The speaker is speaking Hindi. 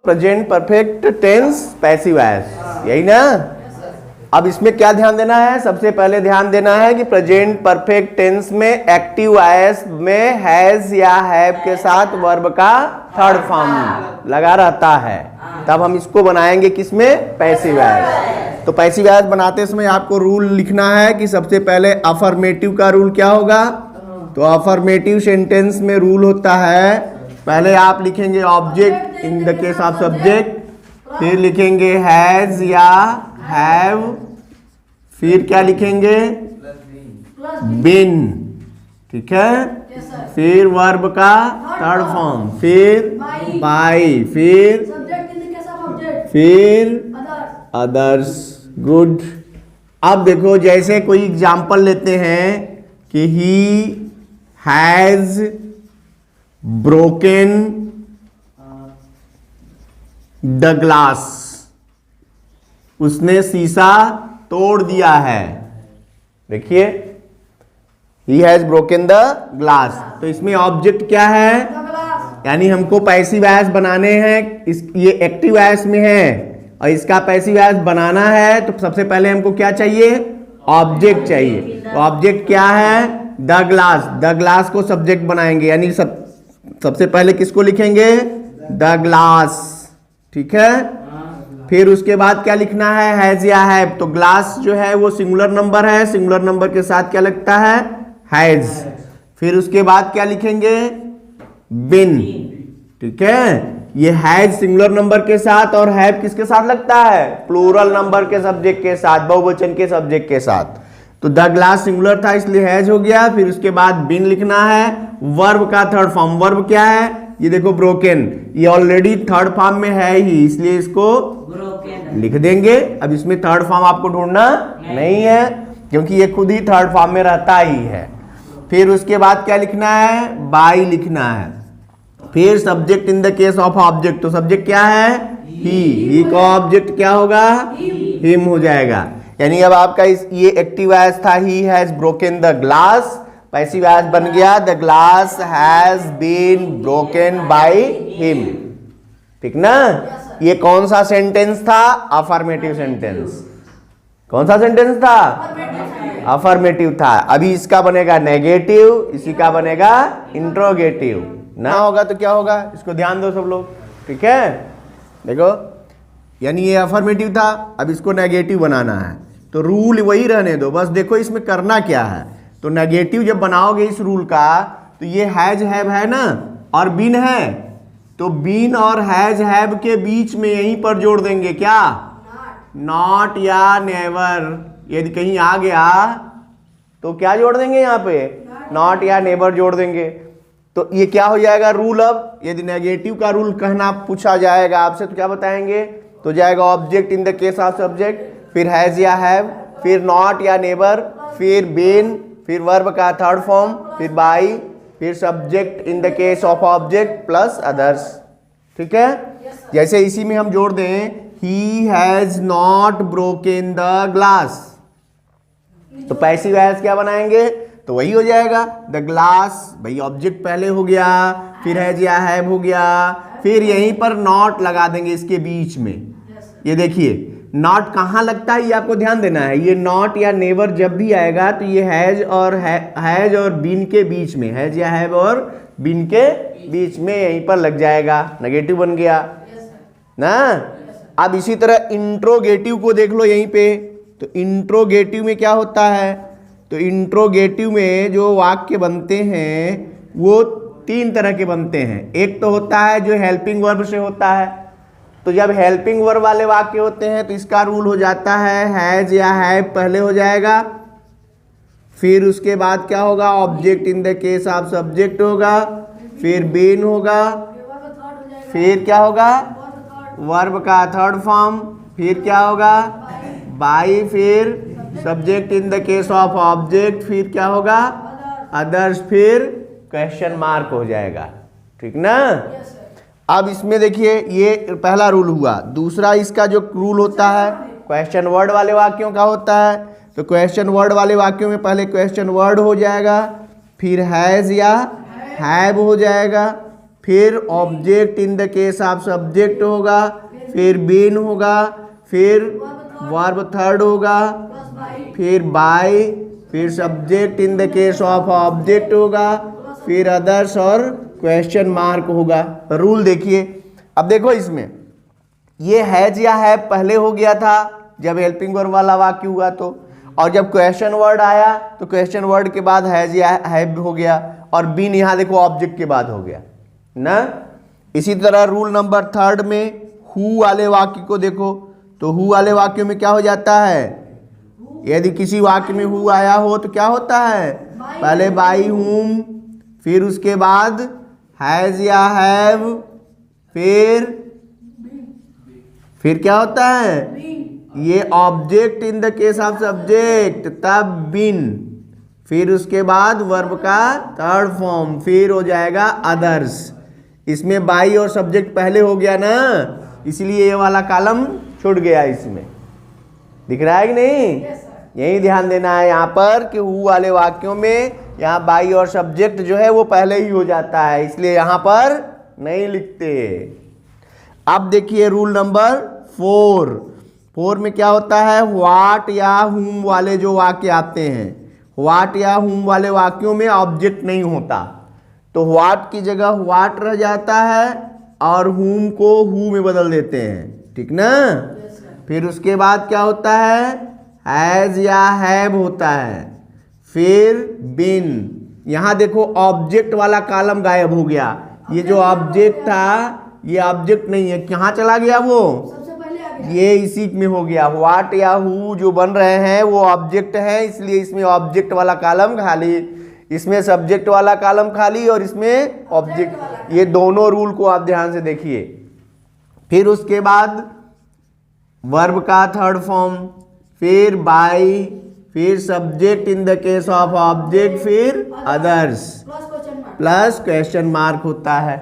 Present perfect tense passive voice, यही ना। अब इसमें क्या ध्यान देना है, सबसे पहले ध्यान देना है कि प्रेजेंट परफेक्ट टेंस में एक्टिव वॉइस में हैज या हैव के साथ वर्ब का थर्ड फॉर्म लगा रहता है, तब हम इसको बनाएंगे किसमें, पैसिव वॉइस। तो पैसिव वॉइस बनाते समय आपको रूल लिखना है कि सबसे पहले अफर्मेटिव का रूल क्या होगा। तो अफर्मेटिव सेंटेंस में रूल होता है, पहले आप लिखेंगे object in the case of subject, फिर लिखेंगे हैज या हैव, फिर क्या लिखेंगे बीन, ठीक है, फिर वर्ब का थर्ड फॉर्म, फिर बाय, फिर अदर्स। गुड। अब देखो जैसे कोई एग्जाम्पल लेते हैं कि ही हैज ब्रोकन द ग्लास, उसने शीशा तोड़ दिया है। देखिए ही हैज ब्रोकन द ग्लास, तो इसमें ऑब्जेक्ट क्या है, यानी हमको पैसिव वॉइस बनाने हैं। ये एक्टिव वॉइस में है और इसका पैसिव वॉइस बनाना है, तो सबसे पहले हमको क्या चाहिए, ऑब्जेक्ट चाहिए। तो ऑब्जेक्ट क्या है, द ग्लास। द ग्लास को सब्जेक्ट बनाएंगे, यानी सबसे पहले किसको लिखेंगे, द ग्लास, ठीक है। फिर उसके बाद क्या लिखना है, हैज या हैव। तो ग्लास जो है वो सिंगुलर नंबर है, सिंगुलर नंबर के साथ क्या लगता है, हैज। फिर उसके बाद क्या लिखेंगे, बिन, ठीक है। ये हैज सिंगुलर नंबर के साथ और हैव किसके साथ लगता है, प्लूरल नंबर के सब्जेक्ट के साथ, बहुवचन के सब्जेक्ट के साथ। तो द ग्लास सिंगुलर था इसलिए हैज हो गया। फिर उसके बाद बिन लिखना है, वर्ब का थर्ड फॉर्म। वर्ब क्या है, ये देखो ब्रोकन, ये ऑलरेडी थर्ड फॉर्म में है ही, इसलिए इसको लिख देंगे। अब इसमें थर्ड फॉर्म आपको ढूंढना नहीं है, क्योंकि ये खुद ही थर्ड फॉर्म में रहता ही है। फिर उसके बाद क्या लिखना है, बाय लिखना है। फिर subject in the case of object, तो सब्जेक्ट क्या है, ही का ऑब्जेक्ट क्या होगा, हिम हो जाएगा। यानी अब आपका ये एक्टिव वॉइस था, he has broken the glass, passive voice बन गया the glass has been broken by him, ठीक ना। ये कौन सा सेंटेंस था, अफर्मेटिव सेंटेंस। कौन सा सेंटेंस था, अफर्मेटिव था। अभी इसका बनेगा नेगेटिव, इसी का बनेगा इंट्रोगेटिव। ना होगा तो क्या होगा, इसको ध्यान दो सब लोग, ठीक है। देखो यानी ये अफर्मेटिव था, अब इसको नेगेटिव बनाना है, तो रूल वही रहने दो, बस देखो इसमें करना क्या है। तो नेगेटिव जब बनाओगे इस रूल का, तो ये हैज हैव है ना, और बीन है, तो बीन और हैज हैव के बीच में यहीं पर जोड़ देंगे क्या, नॉट या नेवर। यदि कहीं आ गया तो क्या जोड़ देंगे, यहाँ पे नॉट या नेवर जोड़ देंगे। तो ये क्या हो जाएगा रूल। अब यदि नेगेटिव का रूल कहना पूछा जाएगा आपसे तो क्या बताएंगे, तो जाएगा object in the case of subject, फिर हैज या हैव, फिर नॉट या नेवर, फिर बीन, फिर वर्ब का थर्ड फॉर्म, फिर बाय, फिर subject in the case of object plus others, ठीक है। जैसे इसी में हम जोड़ दें, he has not broken the glass, तो पैसिव वॉइस क्या बनाएंगे, तो वही हो जाएगा द ग्लास। भाई ऑब्जेक्ट पहले हो गया, फिर हैज या हैव हो गया, फिर यहीं पर नॉट लगा देंगे इसके बीच में। ये देखिए नॉट कहाँ लगता है, ये आपको ध्यान देना है। ये नॉट या नेवर जब भी आएगा तो ये हैज और बीन के बीच में, हैज या हैव और बीन के बीच में यहीं पर लग जाएगा, नेगेटिव बन गया ना। अब इसी तरह इंट्रोगेटिव को देख लो यहीं पे, तो इंट्रोगेटिव में क्या होता है, तो इंट्रोगेटिव में जो वाक्य बनते हैं वो तीन तरह के बनते हैं। एक तो होता है जो हेल्पिंग वर्ब से होता है, तो जब हेल्पिंग वर्ब वाले वाक्य होते हैं तो इसका रूल हो जाता है हैज या हैव पहले हो जाएगा, फिर उसके बाद क्या होगा, object in the case of subject होगा, फिर बीन होगा, फिर क्या होगा, वर्ब का थर्ड फॉर्म, फिर क्या होगा, बाय, फिर subject in the case of object, फिर क्या होगा, अदर्स, फिर क्वेश्चन मार्क हो जाएगा, ठीक ना। अब इसमें देखिए ये पहला रूल हुआ। दूसरा इसका जो रूल होता है क्वेश्चन वर्ड वाले वाक्यों का होता है, तो क्वेश्चन वर्ड वाले वाक्यों में पहले क्वेश्चन वर्ड हो जाएगा, फिर हैज या हैव हो जाएगा, फिर object in the case of subject होगा, फिर बीन होगा, फिर वर्ब थर्ड होगा, फिर बाय, फिर subject in the case of object होगा, फिर अदर्स और क्वेश्चन मार्क होगा। रूल देखिए, अब देखो इसमें ये हैज या हैव पहले हो गया था जब हेल्पिंग वर्ब वाला वाक्य हुआ तो, और जब क्वेश्चन वर्ड आया तो क्वेश्चन वर्ड के बाद हैज या हैव हो गया, और बीन यहाँ देखो ऑब्जेक्ट के बाद हो गया ना। इसी तरह रूल नंबर थर्ड में हु वाले वाक्य को देखो, तो हु वाले वाक्य में क्या हो जाता है, यदि किसी वाक्य में हु आया हो तो क्या होता है, पहले बाई हुम, फिर उसके बाद हैज या हैव, फिर क्या होता है, ये object in the case of subject तब बिन, फिर उसके बाद वर्ब का थर्ड फॉर्म, फिर हो जाएगा अदर्स। इसमें बाई और सब्जेक्ट पहले हो गया ना, इसलिए ये वाला कॉलम छूट गया। इसमें दिख रहा है कि नहीं? यही ध्यान देना है यहाँ पर कि हु वाले वाक्यों में यहाँ बाई और सब्जेक्ट जो है वो पहले ही हो जाता है, इसलिए यहाँ पर नहीं लिखते। अब देखिए रूल नंबर 4 में क्या होता है, व्हाट या हुम वाले जो वाक्य आते हैं, व्हाट या हुम वाले वाक्यों में ऑब्जेक्ट नहीं होता, तो व्हाट की जगह व्हाट रह जाता है और हुम को हु में बदल देते हैं, ठीक ना। फिर उसके बाद क्या होता है, हैज या हैव होता है, फिर बिन। यहां देखो ऑब्जेक्ट वाला कॉलम गायब हो गया, ये जो ऑब्जेक्ट था ये ऑब्जेक्ट नहीं है, कहाँ चला गया वो, ये इसी में हो गया। व्हाट या हु जो बन रहे हैं वो ऑब्जेक्ट है, इसलिए इसमें ऑब्जेक्ट वाला कॉलम खाली, इसमें सब्जेक्ट वाला कॉलम खाली और इसमें ऑब्जेक्ट। ये दोनों रूल को आप ध्यान से देखिए। फिर उसके बाद वर्ब का थर्ड फॉर्म, फिर बाय, फिर subject in the case of object, फिर अदर्स प्लस क्वेश्चन मार्क होता है।